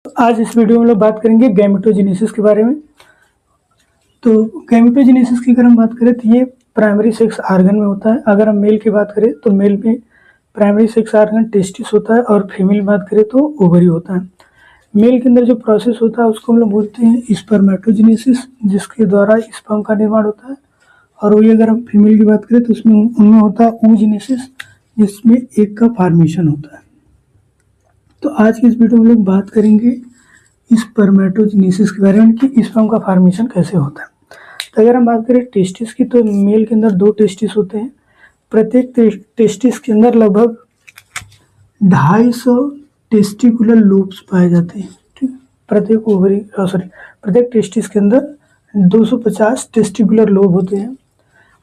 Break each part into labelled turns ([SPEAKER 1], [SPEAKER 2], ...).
[SPEAKER 1] आज इस वीडियो में हम लोग बात करेंगे गैमेटोजेनेसिस के बारे में। तो गैमेटोजेनेसिस की अगर हम बात करें तो ये प्राइमरी सेक्स आर्गन में होता है। अगर हम मेल की बात करें तो मेल में प्राइमरी सेक्स आर्गन टेस्टिस होता है और फीमेल की बात करें तो ओवरी होता है। मेल के अंदर जो प्रोसेस होता है उसको हम लोग बोलते हैं स्पर्मेटोजेनेसिस, जिसके द्वारा स्पर्म का निर्माण होता है। और वही अगर हम फीमेल की बात करें तो उसमें उनमें होता है oogenesis, जिसमें एग का फॉर्मेशन होता है। तो आज की इस वीडियो में लोग बात करेंगे स्पर्मेटोजेनेसिस के बारे में कि स्पर्म का फॉर्मेशन कैसे होता है। तो अगर हम बात करें टेस्टिस की तो मेल के अंदर 2 टेस्टिस होते हैं। प्रत्येक टेस्टिस के अंदर लगभग 250 टेस्टिकुलर लोब्स पाए जाते हैं। ठीक, प्रत्येक टेस्टिस के अंदर 250 टेस्टिकुलर लोब होते हैं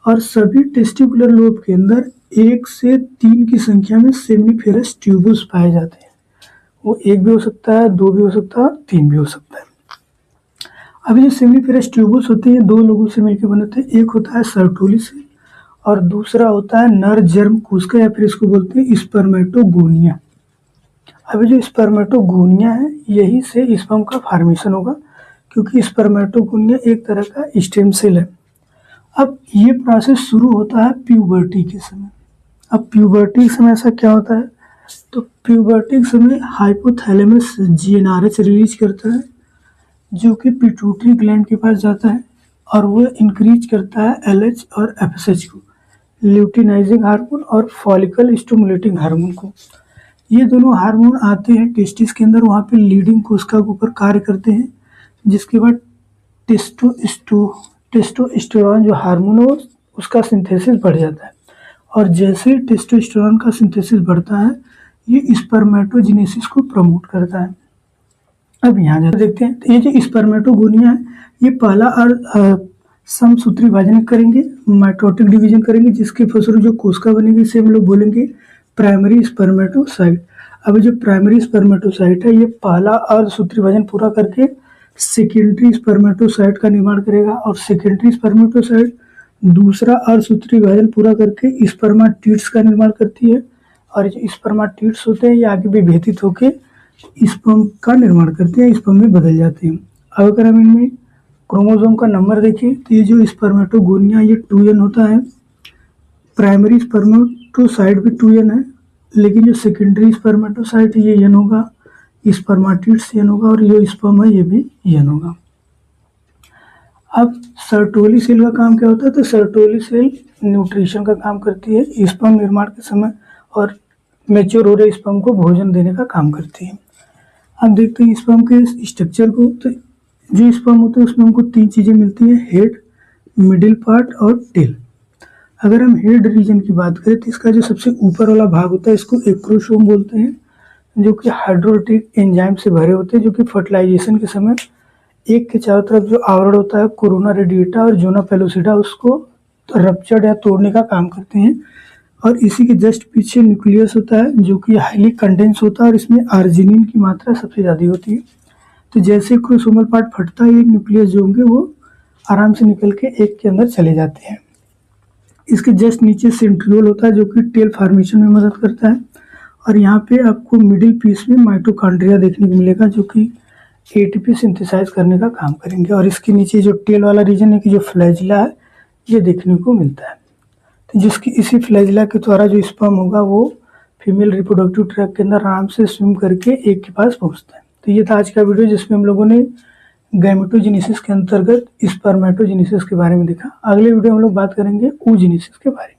[SPEAKER 1] और सभी टेस्टिकुलर लोब के अंदर 1 से 3 की संख्या में सेमिनिफेरस ट्यूबुल्स पाए जाते हैं। वो 1 भी हो सकता है, 2 भी हो सकता है, 3 भी हो सकता है। अभी जो सेमिनिफेरस ट्यूबुल्स होते हैं 2 लोगों से मिलकर बनते हैं। एक होता है सर्टोली सेल और दूसरा होता है नर जर्म कोशिका या फिर इसको बोलते हैं स्पर्मेटोगोनिया। अभी जो स्पर्मेटोगोनिया है यही से स्पर्म का फॉर्मेशन होगा, क्योंकि स्पर्मेटोगोनिया एक तरह का स्टेम सेल है। अब ये प्रोसेस शुरू होता है प्यूबर्टी के समय। अब प्यूबर्टी के समय ऐसा क्या होता है, तो प्यूबर्टी के समय हाइपोथैलेमस जीएनआरएच रिलीज करता है, जो कि पिट्यूटरी ग्लैंड के पास जाता है और वो इंक्रीज करता है एलएच और एफएसएच को, ल्यूटिनाइजिंग हार्मोन और फॉलिकल स्टिमुलेटिंग हार्मोन को। ये दोनों हार्मोन आते हैं टेस्टिस के अंदर, वहाँ पे लीडिंग कोशिका के ऊपर कार्य करते हैं, जिसके बाद टेस्टोस्टेरोन जो हार्मोन है उसका सिंथेसिस बढ़ जाता है। और जैसे टेस्टोस्टेरोन का सिंथेसिस बढ़ता है ये स्पर्मेटोजेनेसिस को प्रमोट करता है। अब यहाँ जब देखते हैं तो ये जो स्पर्मेटोगोनिया है ये पहला और समसूत्री विभाजन करेंगे, माइटोटिक डिवीजन करेंगे, जिसके फलस्वरूप जो कोशिका बनेगी इसे हम लोग बोलेंगे प्राइमरी स्पर्मेटोसाइट। अब जो प्राइमरी स्पर्मेटोसाइट है ये पहला अर्धसूत्री विभाजन पूरा करके सेकेंडरी स्पर्मेटोसाइट का निर्माण करेगा और सेकेंडरी स्पर्मेटोसाइट दूसरा अर्धसूत्री विभाजन पूरा करके स्पर्माटिड्स का निर्माण करती है। और जो स्पर्माटिड्स होते हैं ये आगे विभेदित होकर स्पर्म का निर्माण करते हैं, स्पर्म में बदल जाते हैं। अब अगर हम इनमें क्रोमोसोम का नंबर देखें तो ये जो स्पर्मेटोगोनिया ये 2n होता है। प्राइमरी स्पर्मेटोसाइट भी 2n है, लेकिन जो सेकेंडरी स्पर्मेटोसाइट ये n होगा, स्पर्माटिड्स n होगा और जो स्पर्म है ये भी n होगा। अब सर्टोली सेल का काम क्या होता है, तो सर्टोली सेल न्यूट्रिशन का काम करती है स्पर्म निर्माण के समय और मैच्योर हो रहे स्पर्म को भोजन देने का काम करती है। अब देखते हैं स्पर्म के स्ट्रक्चर को। तो जो स्पर्म होते हैं उसमें हमको 3 चीज़ें मिलती हैं, हेड, मिडिल पार्ट और टेल। अगर हम हेड रीजन की बात करें तो इसका जो सबसे ऊपर वाला भाग होता है इसको एक्रोसोम बोलते हैं, जो कि हाइड्रोलिटिक एंजाइम से भरे होते हैं, जो कि फर्टिलाइजेशन के समय एक के चारों तरफ जो आवरण होता है कोरोना रेडिएटा और जोना पेलोसिडा उसको रप्चर या तोड़ने का काम करते हैं। और इसी के जस्ट पीछे न्यूक्लियस होता है जो कि हाईली कंडेंस होता है और इसमें आर्जिनिन की मात्रा सबसे ज़्यादा होती है। तो जैसे क्रोमोसोमल पार्ट फटता है ये न्यूक्लियस जो होंगे वो आराम से निकल के एक के अंदर चले जाते हैं। इसके जस्ट नीचे सेंट्रियोल होता है जो कि टेल फॉर्मेशन में मदद करता है। और यहाँ पे आपको मिडिल पीस में माइटोकॉन्ड्रिया देखने को मिलेगा जो कि एटीपी सिंथेसाइज करने का काम करेंगे। और इसके नीचे जो टेल वाला रीजन है कि जो फ्लैजिला है ये देखने को मिलता है, तो जिसकी इसी फ्लैजिला के द्वारा जो स्पर्म होगा वो फीमेल रिप्रोडक्टिव ट्रैक्ट के अंदर आराम से स्विम करके एग के पास पहुंचता है। तो ये था आज का वीडियो जिसमें हम लोगों ने गैमेटोजेनेसिस के अंतर्गत स्पर्मेटोजेनेसिस के बारे में देखा। अगले वीडियो में हम लोग बात करेंगे oogenesis के बारे में।